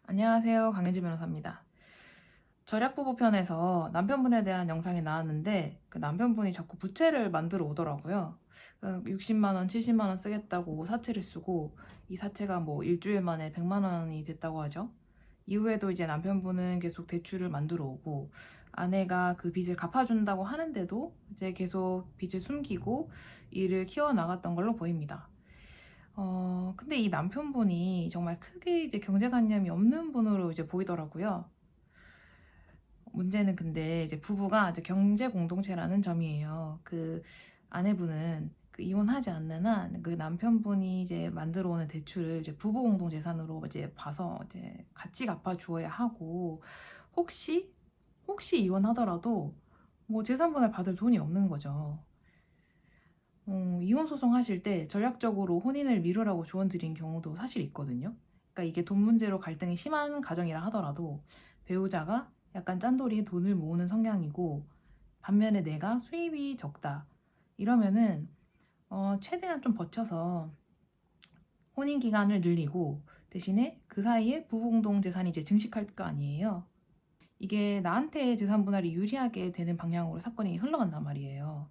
안녕하세요. 강현지 변호사입니다. 절약부부 편에서 남편분에 대한 영상이 나왔는데 그 남편분이 자꾸 부채를 만들어 오더라고요. 60만 원, 70만 원 쓰겠다고 사채를 쓰고 이 사채가 뭐 일주일 만에 100만 원이 됐다고 하죠. 이후에도 이제 남편분은 계속 대출을 만들어 오고 아내가 그 빚을 갚아준다고 하는데도 이제 계속 빚을 숨기고 일을 키워나갔던 걸로 보입니다. 근데 이 남편분이 정말 크게 이제 경제관념이 없는 분으로 이제 보이더라고요. 문제는 근데 이제 부부가 이제 경제 공동체라는 점이에요. 그 아내분은 그 이혼하지 않는 한 그 남편분이 이제 만들어 오는 대출을 이제 부부 공동 재산으로 이제 봐서 이제 같이 갚아 주어야 하고 혹시 이혼하더라도 뭐 재산분할 받을 돈이 없는 거죠. 이혼 소송 하실 때 전략적으로 혼인을 미루라고 조언 드린 경우도 사실 있거든요. 그러니까 이게 돈 문제로 갈등이 심한 가정이라 하더라도 배우자가 약간 짠돌이 돈을 모으는 성향이고 반면에 내가 수입이 적다. 이러면은 최대한 좀 버텨서 혼인 기간을 늘리고 대신에 그 사이에 부부 공동 재산이 이제 증식할 거 아니에요. 이게 나한테 재산 분할이 유리하게 되는 방향으로 사건이 흘러간단 말이에요.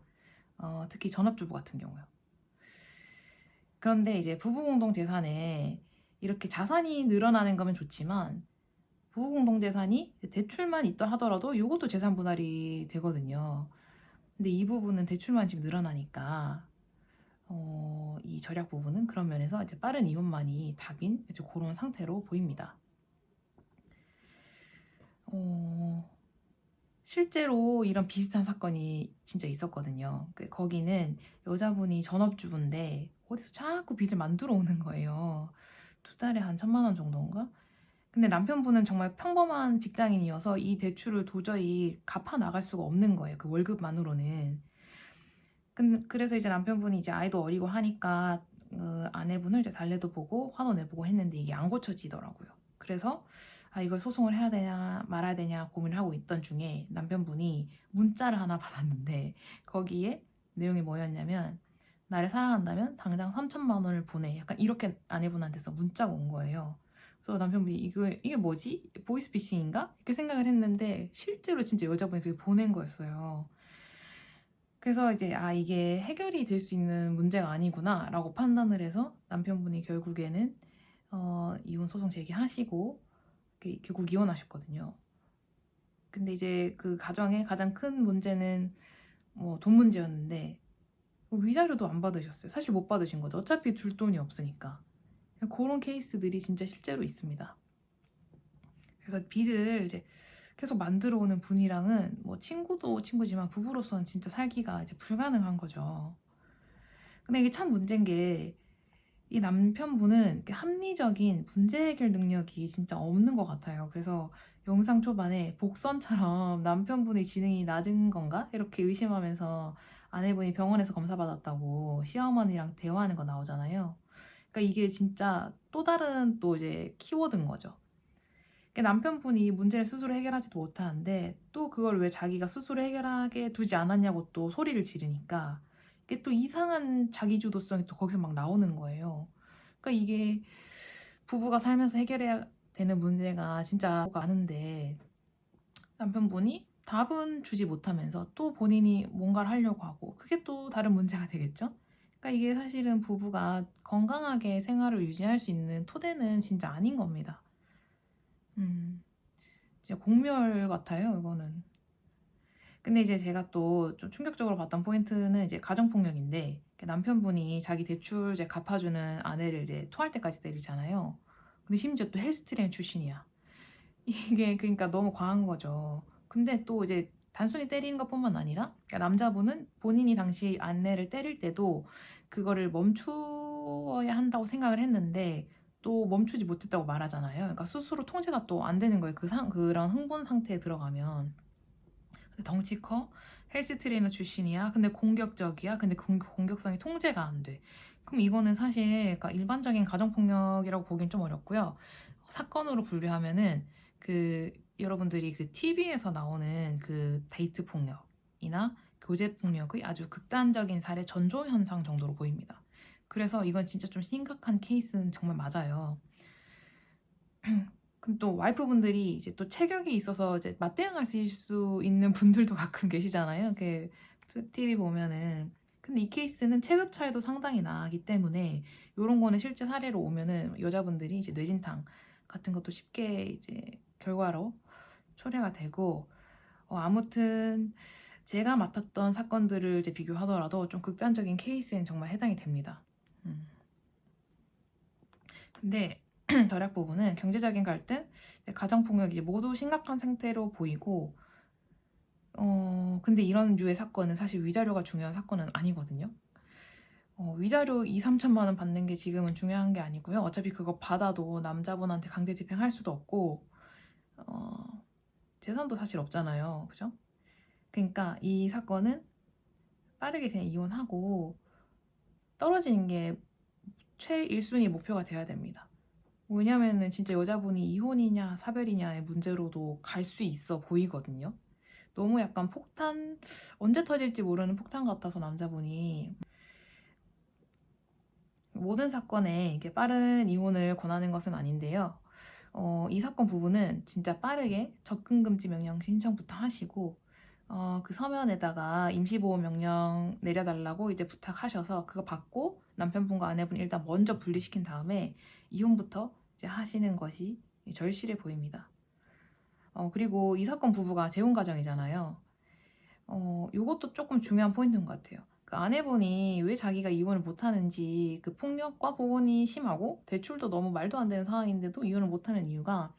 특히 전업주부 같은 경우요. 그런데 이제 부부 공동 재산에 이렇게 자산이 늘어나는 거면 좋지만 부부 공동 재산이 대출만 있다 하더라도 이것도 재산 분할이 되거든요. 근데 이 부분은 대출만 지금 늘어나니까 이 절약 부분은 그런 면에서 이제 빠른 이혼만이 답인 이제 그런 상태로 보입니다. 실제로 이런 비슷한 사건이 진짜 있었거든요. 거기는 여자분이 전업주부인데 어디서 자꾸 빚을 만들어 오는 거예요. 두 달에 한 1,000만 원 정도인가? 근데 남편분은 정말 평범한 직장인이어서 이 대출을 도저히 갚아 나갈 수가 없는 거예요. 그 월급만으로는. 그래서 이제 남편분이 이제 아이도 어리고 하니까 아내분을 이제 달래도 보고 화도 내보고 했는데 이게 안 고쳐지더라고요. 그래서 이걸 소송을 해야 되냐 말아야 되냐 고민을 하고 있던 중에 남편분이 문자를 하나 받았는데 거기에 내용이 뭐였냐면 나를 사랑한다면 당장 3천만 원을 보내. 약간 이렇게 아내분한테서 문자가 온 거예요. 그래서 남편분이 이게 뭐지? 보이스피싱인가? 이렇게 생각을 했는데 실제로 진짜 여자분이 그게 보낸 거였어요. 그래서 이제 이게 해결이 될 수 있는 문제가 아니구나 라고 판단을 해서 남편분이 결국에는 이혼 소송 제기하시고 결국 이혼하셨거든요. 근데 이제 그 가정의 가장 큰 문제는 뭐 돈 문제였는데 위자료도 안 받으셨어요. 사실 못 받으신 거죠. 어차피 줄 돈이 없으니까. 그런 케이스들이 진짜 실제로 있습니다. 그래서 빚을 이제 계속 만들어 오는 분이랑은 뭐 친구도 친구지만 부부로서는 진짜 살기가 이제 불가능한 거죠. 근데 이게 참 문제인 게 이 남편분은 합리적인 문제 해결 능력이 진짜 없는 것 같아요. 그래서 영상 초반에 복선처럼 남편분의 지능이 낮은 건가? 이렇게 의심하면서 아내분이 병원에서 검사받았다고 시어머니랑 대화하는 거 나오잖아요. 그러니까 이게 진짜 또 다른 또 이제 키워드인 거죠. 그러니까 남편분이 문제를 스스로 해결하지도 못하는데 또 그걸 왜 자기가 스스로 해결하게 두지 않았냐고 또 소리를 지르니까 이게 또 이상한 자기주도성이 또 거기서 막 나오는 거예요. 그러니까 이게 부부가 살면서 해결해야 되는 문제가 진짜 많은데 남편분이 답은 주지 못하면서 또 본인이 뭔가를 하려고 하고 그게 또 다른 문제가 되겠죠? 그러니까 이게 사실은 부부가 건강하게 생활을 유지할 수 있는 토대는 진짜 아닌 겁니다. 진짜 공멸 같아요, 이거는. 근데 이제 제가 또 좀 충격적으로 봤던 포인트는 이제 가정폭력인데 남편분이 자기 대출제 갚아주는 아내를 이제 토할 때까지 때리잖아요. 근데 심지어 또 헬스 트레이너 출신이야. 이게 그러니까 너무 과한 거죠. 근데 또 이제 단순히 때리는 것뿐만 아니라 그러니까 남자분은 본인이 당시 아내를 때릴 때도 그거를 멈추어야 한다고 생각을 했는데 또 멈추지 못했다고 말하잖아요. 그러니까 스스로 통제가 또 안 되는 거예요. 그런 흥분 상태에 들어가면. 근데 덩치 커? 헬스 트레이너 출신이야? 근데 공격적이야? 근데 공격성이 통제가 안 돼. 그럼 이거는 사실 그러니까 일반적인 가정폭력이라고 보기엔 좀 어렵고요. 사건으로 분류하면은 여러분들이 그 TV에서 나오는 그 데이트 폭력이나 교제 폭력의 아주 극단적인 사례 전조 현상 정도로 보입니다. 그래서 이건 진짜 좀 심각한 케이스는 정말 맞아요. 근데 또 와이프분들이 이제 또 체격이 있어서 이제 맞대응하실 수 있는 분들도 가끔 계시잖아요. 그 TV 보면은. 근데 이 케이스는 체급 차이도 상당히 나기 때문에 이런 거는 실제 사례로 오면은 여자분들이 이제 뇌진탕 같은 것도 쉽게 이제 결과로 초래가 되고, 아무튼 제가 맡았던 사건들을 이제 비교하더라도 좀 극단적인 케이스엔 정말 해당이 됩니다. 근데 덜약 부분은 경제적인 갈등, 가정폭력 이제 모두 심각한 상태로 보이고, 근데 이런 류의 사건은 사실 위자료가 중요한 사건은 아니거든요. 위자료 2, 3천만 원 받는 게 지금은 중요한 게 아니고요. 어차피 그거 받아도 남자분한테 강제 집행할 수도 없고, 재산도 사실 없잖아요. 그죠? 그러니까 이 사건은 빠르게 그냥 이혼하고 떨어지는 게 최 1순위 목표가 돼야 됩니다. 왜냐면은 진짜 여자분이 이혼이냐 사별이냐의 문제로도 갈 수 있어 보이거든요. 너무 약간 폭탄, 언제 터질지 모르는 폭탄 같아서 남자분이. 모든 사건에 이게 빠른 이혼을 권하는 것은 아닌데요. 이 사건 부분은 진짜 빠르게 접근금지 명령 신청부터 하시고, 그 서면에다가 임시보호 명령 내려달라고 이제 부탁하셔서 그거 받고 남편분과 아내분 일단 먼저 분리시킨 다음에 이혼부터 이제 하시는 것이 절실해 보입니다. 그리고 이 사건 부부가 재혼 가정이잖아요. 요것도 조금 중요한 포인트인 것 같아요. 그 아내분이 왜 자기가 이혼을 못하는지, 그 폭력과 보온이 심하고 대출도 너무 말도 안 되는 상황인데도 이혼을 못하는 이유가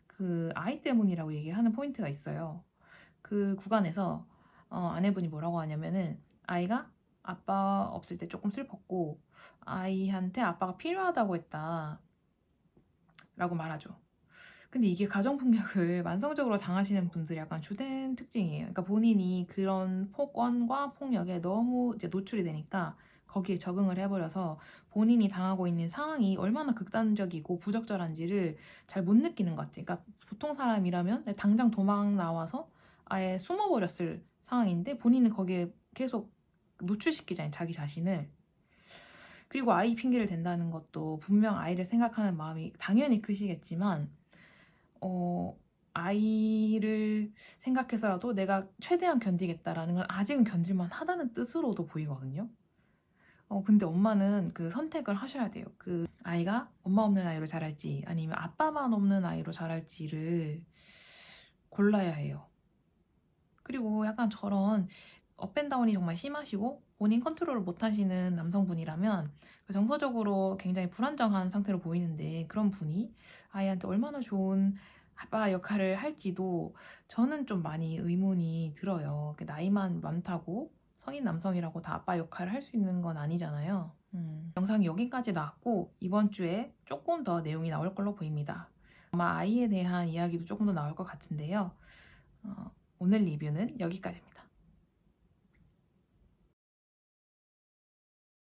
그 아이 때문이라고 얘기하는 포인트가 있어요. 그 구간에서 아내분이 뭐라고 하냐면은 아이가 아빠 없을 때 조금 슬펐고 아이한테 아빠가 필요하다고 했다 라고 말하죠. 근데 이게 가정폭력을 만성적으로 당하시는 분들이 약간 주된 특징이에요. 그러니까 본인이 그런 폭언과 폭력에 너무 이제 노출이 되니까 거기에 적응을 해버려서 본인이 당하고 있는 상황이 얼마나 극단적이고 부적절한지를 잘 못 느끼는 것 같아요. 그러니까 보통 사람이라면 당장 도망 나와서 아예 숨어버렸을 상황인데 본인은 거기에 계속 노출시키잖아요, 자기 자신을. 그리고 아이 핑계를 댄다는 것도 분명 아이를 생각하는 마음이 당연히 크시겠지만 아이를 생각해서라도 내가 최대한 견디겠다라는 건 아직은 견딜만 하다는 뜻으로도 보이거든요. 근데 엄마는 그 선택을 하셔야 돼요. 그 아이가 엄마 없는 아이로 자랄지 아니면 아빠만 없는 아이로 자랄지를 골라야 해요. 그리고 약간 저런 업앤다운이 정말 심하시고 본인 컨트롤을 못 하시는 남성분이라면 정서적으로 굉장히 불안정한 상태로 보이는데 그런 분이 아이한테 얼마나 좋은 아빠 역할을 할지도 저는 좀 많이 의문이 들어요. 나이만 많다고 성인 남성이라고 다 아빠 역할을 할 수 있는 건 아니잖아요. 영상이 여기까지 나왔고 이번 주에 조금 더 내용이 나올 걸로 보입니다. 아마 아이에 대한 이야기도 조금 더 나올 것 같은데요. 오늘 리뷰는 여기까지입니다.